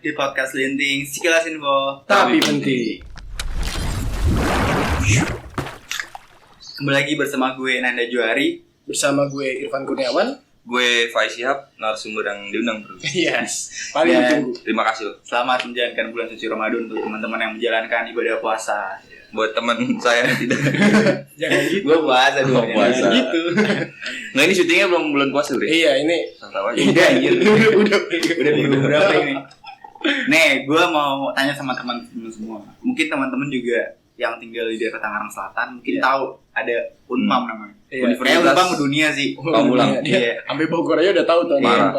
di podcast Linting Sekilas Info Tapi penting. Kembali lagi bersama gue Nanda Johari, Bersama gue Irfan Kurniawan. Gue Faiz Shihab, narasumber yang diundang bro. Yes, paling ditunggu. Terima kasih loh. Selamat menjalankan bulan suci Ramadan untuk teman-teman yang menjalankan ibadah puasa. Buat teman saya yang tidak. Jangan gitu. Gue puasa dulu. Oh, puasa. Jangan gitu. Nah ini syutingnya belum bulan puasa bro. Iya, ini Tahu aja. Udah anjir. udah Udah minggu berapa ini? Nih, gue mau tanya sama teman-teman semua. Mungkin teman-teman juga yang tinggal di daerah Tangerang Selatan mungkin tahu ada Unpam namanya. Iya. Kayak Unpam dunia sih. Pamulang. Iya. Sampai Bogor aja udah tahu tuh. Parah.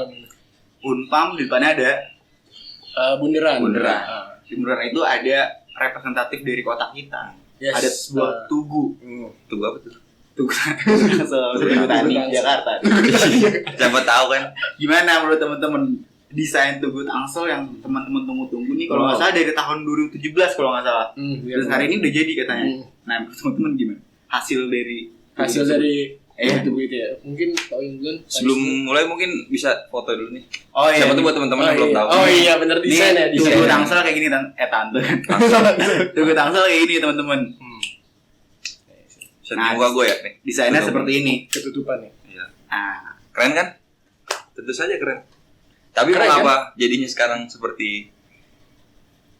Unpam di depannya ada Bundaran. Bundaran. Ah. Di Bundaran itu ada representatif dari kota kita. Yes. Ada sebuah tugu. Tunggu apa tuh? Tugu Tugu Tani Jakarta. Siapa tahu kan? Gimana menurut teman-teman desain Tugu Tangsel yang teman-teman tunggu-tunggu nih? Kalau nggak salah dari tahun 2017 kalau nggak salah. Iya, Terus hari ini udah jadi katanya. Hmm. Nah, menurut teman-teman gimana? Hasil dari tubuh itu ya. Mungkin tahun bulan. Sebelum mulai mungkin bisa foto dulu nih. Oh iya. Siapa tuh buat teman-teman yang belum tahu. Oh iya, bener Ini desain ya, desain. Tugu Tangsel kayak gini tante. Tugu Tangsel kayak gini teman-teman. Bisa Nah, dibuka gue ya nih. Desainnya Betul. seperti ini. Ketutupan ya. Iya. Nah, Keren kan? Tentu saja keren. Tapi Keren, mengapa jadinya sekarang seperti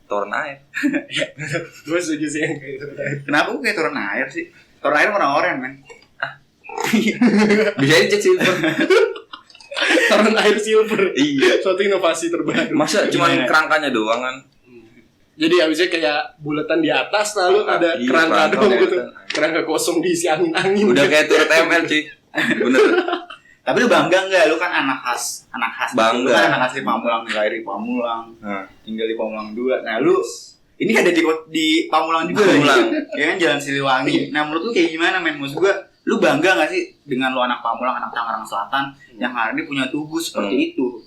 toren air? Gue setuju sih yang kayak gitu. kenapa gue kayak turun air sih? Turun air warna oranye, men. Bisa dicek sih. Turun air silver. Iya. Suatu inovasi terbaru. Masa cuman Gimana? kerangkanya doang kan? Jadi habisnya kayak bulatan di atas lalu ada Iya, kerangka kerangka doang di gitu. atas. Kerangka kosong diisi angin-angin. Udah kayak turret ML cuy. Bener. Tapi lu bangga nggak? Lu kan anak khas Bangga. Lu kan anak khas di Pamulang, lahir di Pamulang, Nah. tinggal di Pamulang 2. Nah, lu ini ada di Pamulang juga. Pamulang. Ya kan Jalan Siliwangi. Nah, menurut lu kayak gimana, men? Maksud gua, lu bangga nggak sih dengan lu anak Pamulang, anak Tangerang Selatan yang hari ini punya tugu seperti itu?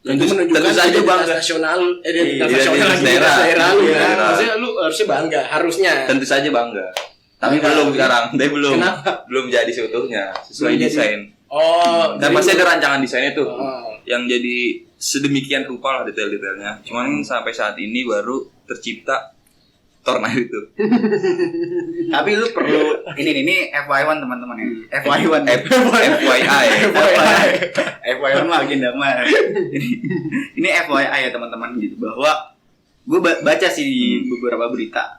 Itu menunjukkan tentu saja identitas bangga. nasional, identitas Iya, nasional identitas lagi, daerah. daerah lu Iya. kan. Maksudnya lu harusnya bangga, harusnya. Tentu saja bangga. Tapi Bangga. belum sekarang. Tapi belum. Kenapa? Belum jadi seutuhnya sesuai Belum jadi. desain. Oh, Dan masih ada rancangan desainnya tuh. Oh. Yang jadi sedemikian rupa lah detail-detailnya. Cuman sampai saat ini baru tercipta tornado itu. Tapi lu perlu ini FY1 teman-teman ya. FY1. FYI. FYI mah agenda mah. Ini FYI ya teman-teman gitu bahwa gue baca sih di beberapa berita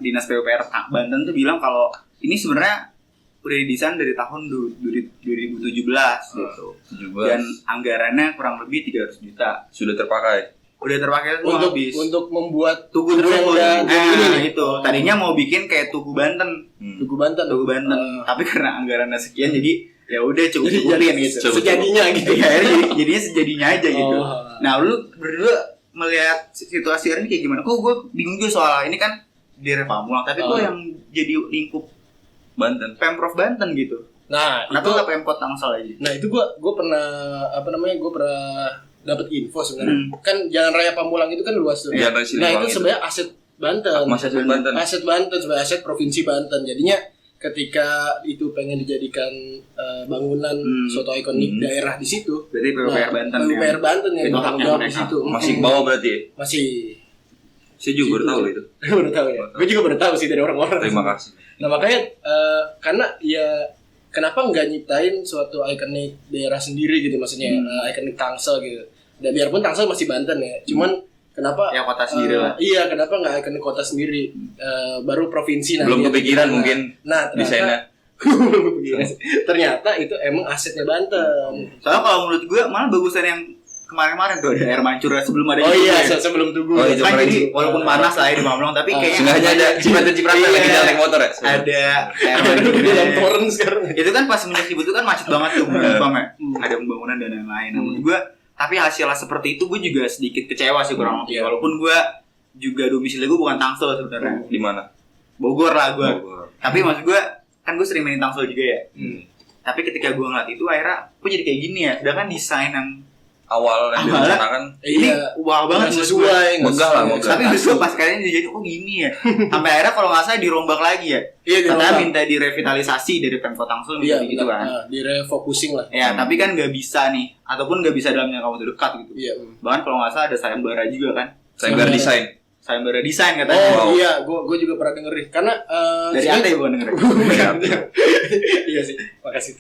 Dinas PUPR Banten tuh bilang kalau ini sebenarnya udah didesain dari tahun 2017 gitu. 17. Dan anggarannya kurang lebih 300 juta. Sudah terpakai. Udah terpakai tuh habis. untuk membuat Tugu tersangka nah, jadi ini. itu. Tadinya mau bikin kayak Tugu Banten. Tugu Banten. Tugu Banten. Tapi karena anggarannya sekian jadi ya udah cukupin gitu. Cukup. Sejadinya gitu. Iya, jadinya sejadinya aja gitu. Oh. Nah, lu berdua melihat situasi ini kayak gimana? Kok gue bingung juga soal ini kan di Pamulang, tapi kok yang jadi lingkup Banten. Pemprov Banten gitu. Nah, Kenapa itu nggak Pemkot Tangsel aja? Nah, itu gua pernah gue pernah dapat info sebenarnya. Kan Jalan Raya Pamulang itu kan luas tuh. Jalan Raya Nah, Siliwangi itu itu. sebenarnya aset Banten. Masih aset Banten. Aset Banten sebagai aset provinsi Banten. Jadinya ketika itu pengen dijadikan bangunan suatu ikonik daerah di situ. Berarti PUPR Banten PUPR Banten yang itu bertanggung haknya jawab di mereka. situ. Masih ke bawah berarti ya? Masih. Saya juga baru tahu itu. Baru tahu ya. Gue juga baru tahu sih dari orang-orang. Terima kasih. Nah, makanya karena ya kenapa nggak nyiptain suatu ikonik daerah sendiri gitu, maksudnya ikonik Tangsel gitu. Dan biarpun Tangsel masih Banten ya, cuman kenapa Ya kota sendiri lah. Iya, kenapa nggak ikonik kota sendiri, baru provinsi Belum kepikiran mungkin Nah, desainnya. belum kepikiran. Ternyata itu emang asetnya Banten. Soalnya kalau menurut gue malah bagusan yang kemarin-kemarin tuh ada air mancur sebelum ada Oh itu iya, ya. sebelum Tugu. Oh, itu Kan keren jadi sih. walaupun panas lah ya di Pamulang, tapi kayaknya Sengaja ada cipratan-cipratan lagi jalan naik motor ya? ada air Ada di dalam mancurnya. toren sekarang. Itu kan pas semenjak itu kan macet banget tuh Bang ya. Ada pembangunan dan lain-lain. Nah, menurut gue tapi hasilnya seperti itu gue juga sedikit kecewa sih kurang lebih. Iya. Walaupun gue juga domisili gue bukan Tangsel sebenarnya. Di mana? Bogor lah gue. Bogor. Tapi maksud gue kan gue sering main Tangsel juga ya. Tapi ketika gue ngeliat itu akhirnya kok jadi kayak gini ya. Sedangkan desain yang awal yang Awalnya- direncanakan Ini wah banget nggak menurut sesuai, gue. nggak megah lah, sesuai. megah. Tapi justru pas kalian jadi oh gini ya. Sampai akhirnya kalau nggak salah dirombak lagi ya. Iya, Katanya dirombak. minta direvitalisasi dari Pemkot Tangsel Iya, gitu kan. direfocusing lah. Ya, tapi kan nggak bisa nih, ataupun nggak bisa dalam jangka waktu dekat gitu. Iya. Bahkan kalau nggak salah ada sayembara juga kan, sayembara desain. sayembara desain katanya. Oh Wow. iya, gue juga pernah dengerin karena Dari sebenarnya- Ate bukan denger. Iya sih, makasih.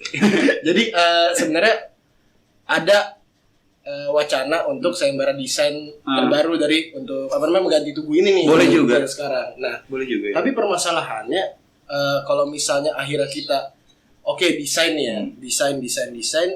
Jadi sebenarnya ada wacana untuk sayembara desain terbaru dari untuk apa namanya mengganti tugu ini nih. Boleh yang juga. yang sekarang. Nah, Boleh juga ya. tapi permasalahannya kalau misalnya akhirnya kita oke desain nih ya, desain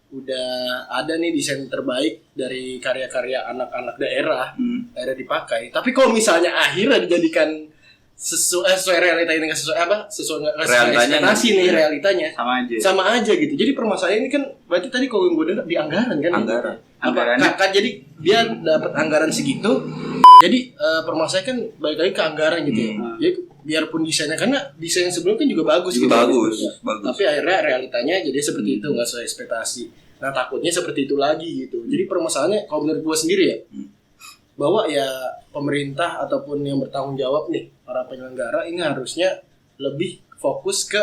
udah ada nih desain terbaik dari karya-karya anak-anak daerah akhirnya dipakai. Tapi kalau misalnya akhirnya dijadikan sesuai realita ini nggak sesuai apa sesuai nggak sesuai Realitanya ekspektasi nggak- nih iya. realitanya Sama aja. sama aja gitu. Jadi permasalahan ini kan berarti tadi kalau gue dengar di anggaran kan? Anggaran. Anggarannya. Jadi dia dapat anggaran segitu. Jadi permasalahan kan balik lagi ke anggaran gitu ya. Jadi biarpun desainnya karena desain sebelumnya kan juga bagus Juga gitu. bagus, Ya. bagus. Tapi akhirnya realitanya jadi seperti itu nggak sesuai ekspektasi. Nah takutnya seperti itu lagi gitu. Jadi permasalahannya kalau menurut gue sendiri ya bahwa ya pemerintah ataupun yang bertanggung jawab nih para penyelenggara ini harusnya lebih fokus ke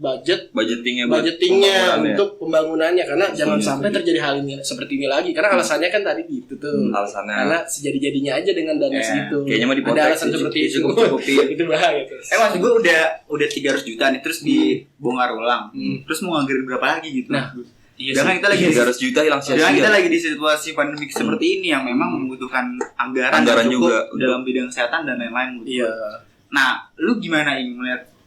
budgetingnya buat budgetingnya pembangunannya. untuk pembangunannya karena jangan Setuju, sampai setuju. terjadi hal ini seperti ini lagi karena alasannya kan tadi gitu tuh alasannya karena sejadi-jadinya aja dengan dana Ya, segitu kayaknya mah ada dipotek alasan sih, seperti itu dicukup-cukupin. itu bahaya tuh Maksud gue udah 300 juta nih terus dibongkar ulang. Terus mau nganggarin berapa lagi gitu. Nah, iya Jangan sih. kita lagi 300 juta hilang Jangan kita sia-sia. lagi di situasi pandemik seperti ini yang memang membutuhkan anggaran Anggaran yang cukup juga dalam bidang kesehatan dan lain-lain. iya Nah, lu gimana ini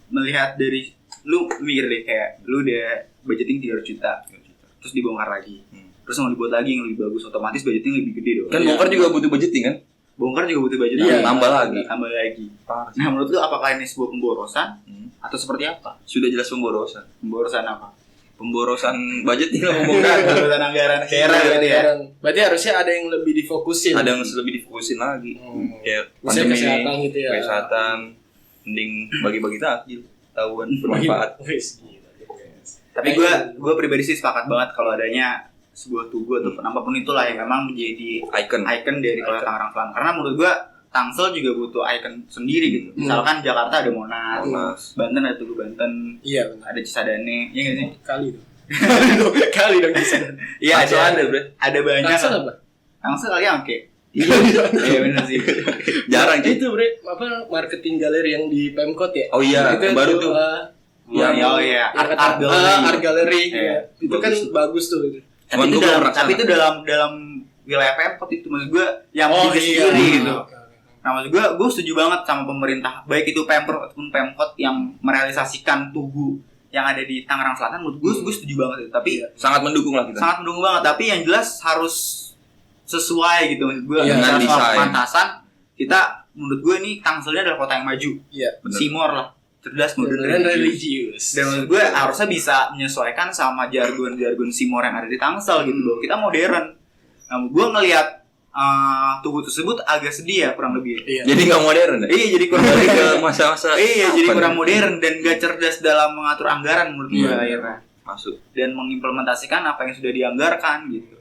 melihat dari lu mikir deh kayak lu udah budgeting 300 juta terus dibongkar lagi. Terus mau dibuat lagi yang lebih bagus, otomatis budgeting lebih gede dong. Kan bongkar juga butuh budgeting kan? Bongkar juga butuh budget Iya, tambah lagi. tambah lagi. Nah, menurut lu apakah ini sebuah pemborosan atau seperti apa? Sudah jelas pemborosan. Pemborosan apa? Pemborosan budgeting lah ngomongkan. Pemborosan anggaran daerah berarti ya. berarti harusnya ada yang lebih difokusin Ada yang lebih difokusin lagi. Kayak misalnya pandemi, kesehatan gitu ya kesehatan, mending bagi-bagi takjil, tahuan bermanfaat. Wis, gila, guys. Tapi gue pribadi sih sepakat banget kalau adanya sebuah tugu atau apapun itulah yang memang menjadi Icon. ikon dari Kota Tangerang Selatan. Karena menurut gue Tangsel juga butuh ikon sendiri gitu. Misalkan Jakarta ada Monas, Monas. Banten ada Tugu Banten, iya benar ada Cisadane, iya nggak sih? kali dong kali dong bisa Iya Tangsel ada, Bre. ada banyak. Tangsel apa Tangsel kali yang oke. iya Iya benar sih. Jarang Nah, sih. itu bre apa marketing galeri yang di Pemkot ya Oh iya, itu yang baru tuh. Oh iya, Art Gallery. Art Gallery Iya, ya. Itu kan bagus tuh itu. Cuman Tapi itu gua dalam, pernah tapi kesana. itu dalam wilayah Pemkot itu maksud gue yang Oh, bikin iya. sendiri gitu. Oke, oke. Nah maksud gue setuju banget sama pemerintah baik itu Pemprov ataupun Pemkot yang merealisasikan tugu yang ada di Tangerang Selatan. Menurut gue setuju banget itu. Tapi Sangat mendukung lah kita. sangat mendukung banget. Tapi yang jelas harus sesuai gitu maksud gue. Iya, Dengan dengan desain. pantasan kita menurut gue ini Tangselnya adalah kota yang maju. Iya. Bener. Simor lah, cerdas, modern, Dan religius. religius. Dan menurut gue harusnya bisa menyesuaikan sama jargon-jargon Simor yang ada di Tangsel gitu bahwa kita modern. Nah, gue ngelihat tugu tersebut agak sedih ya kurang lebih. Iya. Jadi nggak modern ya? Iya jadi kurang Balik ke modern. masa-masa. Iya jadi apa kurang nih? modern dan gak cerdas dalam mengatur anggaran menurut gue Iya. akhirnya. Masuk. Dan mengimplementasikan apa yang sudah dianggarkan gitu.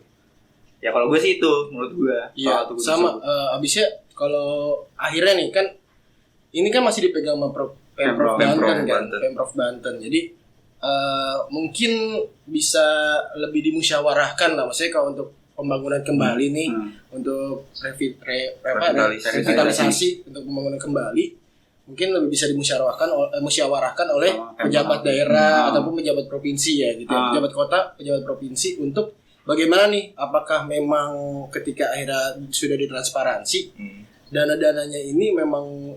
Ya kalau gue sih itu menurut gue. Iya, soal tugu sama tersebut. abisnya kalau akhirnya nih kan ini kan masih dipegang sama Pemprov Banten kan, Banten. Pemprov Banten. Jadi mungkin bisa lebih dimusyawarahkan lah, maksudnya kalau untuk pembangunan kembali nih, untuk revitalisasi untuk pembangunan kembali, mungkin lebih bisa musyawarahkan oleh Sama pejabat Pemprov. daerah ataupun pejabat provinsi ya gitu, ya. Pejabat kota, pejabat provinsi untuk bagaimana nih, apakah memang ketika akhirnya sudah ditransparansi dana-dananya ini memang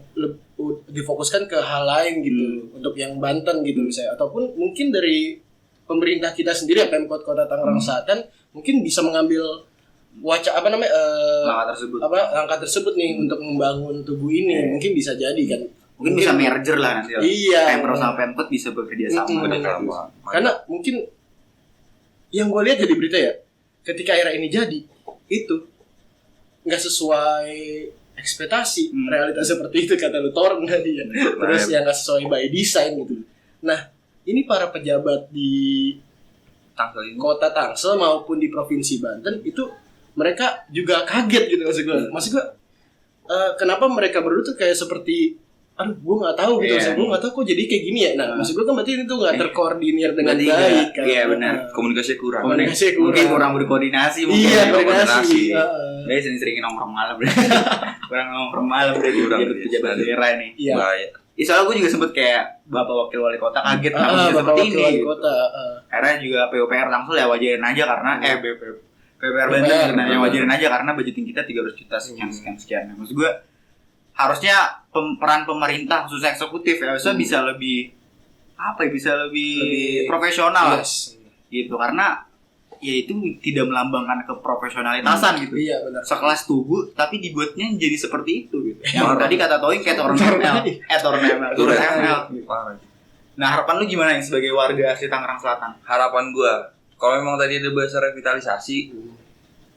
difokuskan ke hal lain gitu untuk yang Banten gitu misalnya, ataupun mungkin dari pemerintah kita sendiri ya Pemkot Kota Tangerang Selatan mungkin bisa mengambil langkah tersebut nih untuk membangun tugu ini, mungkin bisa jadi kan, Mungkin bisa merger lah nanti. iya Pemprov sama Pemkot bisa bekerja sama. Sama. karena mungkin yang gue lihat jadi berita ya, ketika era ini jadi itu nggak sesuai ekspektasi, realitas seperti itu kata lu Torn tadi ya. Terus yang nggak sesuai by design gitu. Nah ini para pejabat di Tangsel ini. kota Tangsel maupun di provinsi Banten itu mereka juga kaget gitu maksud gue kenapa mereka berdua tuh kayak seperti aduh gue nggak tahu gitu Iya. gue nggak tahu kok jadi kayak gini ya. Nah maksud gue kan berarti itu nggak terkoordinir dengan Berarti baik nggak- kan. iya, benar. Komunikasinya kurang. Komunikasi kurang. Mungkin kurang berkoordinasi mungkin. Iya koordinasi. koordinasi. Dia sering-sering nongkrong malam berarti. Kurang nongkrong malam berarti Kurang, jadi iya. pejabat daerah nih. Iya. Bahaya. Soalnya gue juga sempet kayak Bapak Wakil Wali Kota kaget kenapa bisa Bapak seperti Wakil ini. Wali gitu. Kota. Karena juga PUPR Tangsel ya wajarin aja karena PUPR Banten PUPR, sebenarnya wajarin aja karena budgeting kita 300 juta sekian. Nah, maksud gue harusnya peran pemerintah khusus eksekutif ya harusnya bisa lebih apa ya bisa lebih profesional lah, Yes. gitu karena ya itu tidak melambangkan keprofesionalitasan gitu. Iya benar. Sekelas Tugu tapi dibuatnya jadi seperti itu gitu. Yang Parah. tadi kata Toing kayak turun ML, turun ML. Parah. Nah harapan lu gimana nih sebagai warga asli Tangerang Selatan? Harapan gua, kalau memang tadi ada bahasa revitalisasi,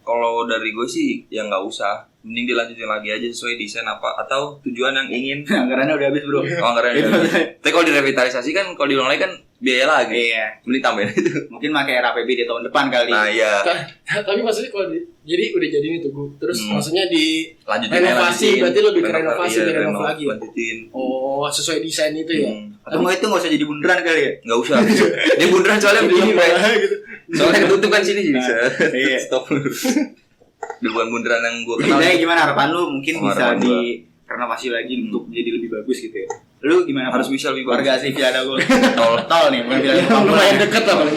kalau dari gue sih ya nggak usah, mending dilanjutin lagi aja sesuai desain apa atau tujuan yang ingin. Anggarannya udah habis bro. Oh anggaran Itu. tapi kalau direvitalisasi kan kalau diulang lagi kan biaya lagi. Iya. Mending tambahin itu. Mungkin pakai RAPBD tahun depan kali. Nah iya, Tapi maksudnya kalau jadi udah jadi nih tuh terus maksudnya di lanjutin renovasi berarti lebih ke renovasi iya, direnov lagi ya? lanjutin. Oh sesuai desain itu ya. Atau nggak itu nggak usah jadi bundaran kali ya? Nggak usah. Dia bundaran soalnya begini, Pak. gitu. Soalnya ketutup kan sini bisa. Iya. Stop. Udah bukan bundaran yang gua kenal. Jadi gimana harapan lu mungkin Oh, bisa harapan gua. di renovasi lagi untuk jadi lebih bagus gitu ya? Lu gimana? Harus Pak? bisa lebih warga bagus. asli Villa Dago. Tol. Tol nih, bukan Villa Yang Dago. lumayan deket lah paling.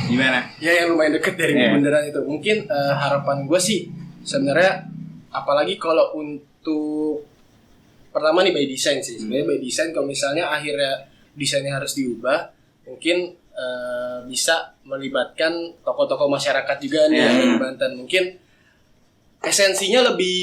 Gimana? Ya yang lumayan deket dari Iya. bundaran itu. Mungkin harapan gue sih sebenarnya apalagi kalau untuk pertama nih by design sih. Sebenarnya by design kalau misalnya akhirnya desainnya harus diubah, mungkin bisa melibatkan tokoh-tokoh masyarakat juga nih Iya. yang di Banten. Mungkin esensinya lebih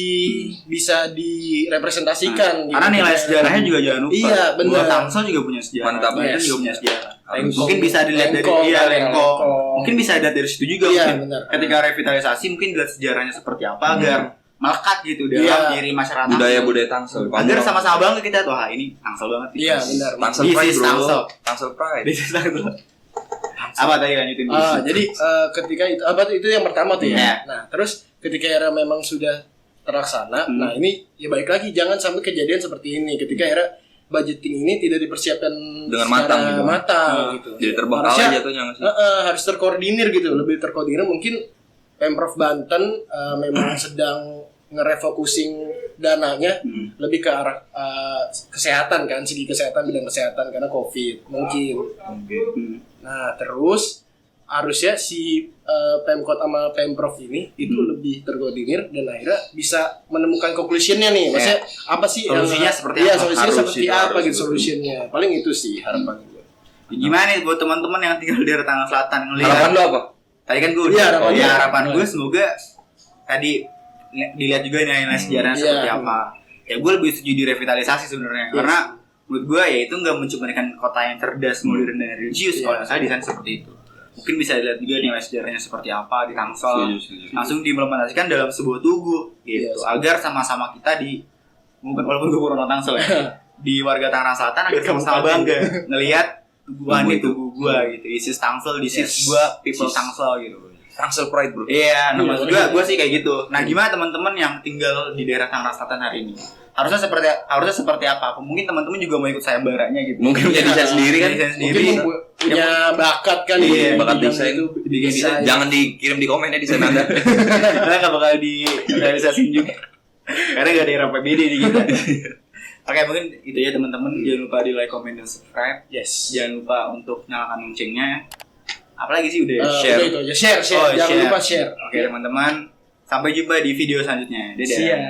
bisa direpresentasikan. Karena nilai sejarahnya juga jangan lupa. Iya, benar. Buat Tangsel juga punya sejarah. Mantap. Banten Yes. juga punya sejarah. Harus. Mungkin bisa dilihat dari Lengkong, iya kan, Lengkong. Lengkong. Mungkin bisa dilihat dari situ juga Iya, mungkin. benar. Ketika revitalisasi mungkin dilihat sejarahnya seperti apa agar melekat gitu dalam Iya. diri masyarakat. Budaya Tangsel. Agar sama-sama bangga kita tuh, ini Tangsel banget. Iya, benar. Tangsel This Pride is bro. Tangsel. Tangsel Pride. This is Tangsel. Apa tadi lanjutin dulu? Jadi ketika itu yang pertama tuh ya. Iya. Nah, terus ketika era memang sudah terlaksana, nah ini ya baik lagi jangan sampai kejadian seperti ini ketika era budgeting ini tidak dipersiapkan Dengan secara matang gitu. matang gitu. Jadi terbengkalai Harusnya, jatuhnya nggak sih? harus terkoordinir gitu, lebih terkoordinir. Mungkin Pemprov Banten memang sedang ngerefocusing dananya lebih ke arah kesehatan kan, segi kesehatan, bidang kesehatan karena COVID mungkin. Hmm. Nah, terus harusnya si Pemkot sama Pemprov ini itu lebih terkoordinir dan akhirnya bisa menemukan conclusion-nya nih. Maksudnya apa sih Solusinya yang, seperti iya, apa? solusinya Harus seperti sih, apa harus. gitu solutionnya. Paling itu sih harapan gue. Gimana nih buat teman-teman yang tinggal di daerah Tangerang Selatan ngelihat? Harapan lu apa? Tadi kan gue Iya, harapan gue. harapan gue semoga tadi dilihat juga nilai sejarahnya Iya. seperti apa. Ya gue lebih setuju direvitalisasi sebenarnya karena menurut gue ya itu nggak mencerminkan kota yang cerdas, modern dan religius. Iya. Kalau misalnya desain seperti itu, mungkin bisa dilihat juga nilai sejarahnya seperti apa di Tangsel. Setuju. Langsung diimplementasikan dalam sebuah tugu gitu Yes. agar sama-sama kita di walaupun gue kurang Tangsel ya di warga Tangerang Selatan agar sama-sama bangga ngelihat tuguhan itu tugu gua gitu. This is Tangsel, this is gua people Tangsel gitu. Tangsel Pride bro. Iya, nah Iya, maksud gua sih kayak gitu. Nah, gimana teman-teman yang tinggal di daerah Tangerang Selatan hari ini? Harusnya seperti apa? Mungkin teman-teman juga mau ikut sayembaranya gitu. Mungkin punya desain sendiri kan? Desain sendiri. Mungkin punya bakat kan Iya, di bakat bidang desain. itu, Bikin desain. Jangan dikirim di komen ya desain Anda. Karena nggak bakal direalisasiin juga. Karena nggak ada RAPBD di kita. Oke, mungkin itu ya teman-teman. Jangan lupa di like, comment, dan subscribe. Yes. Jangan lupa untuk nyalakan loncengnya. Apalagi sih udah Share. Udah itu aja. Share. Oh, Jangan lupa share. Oke teman-teman, sampai jumpa di video selanjutnya. Dadah. Siap.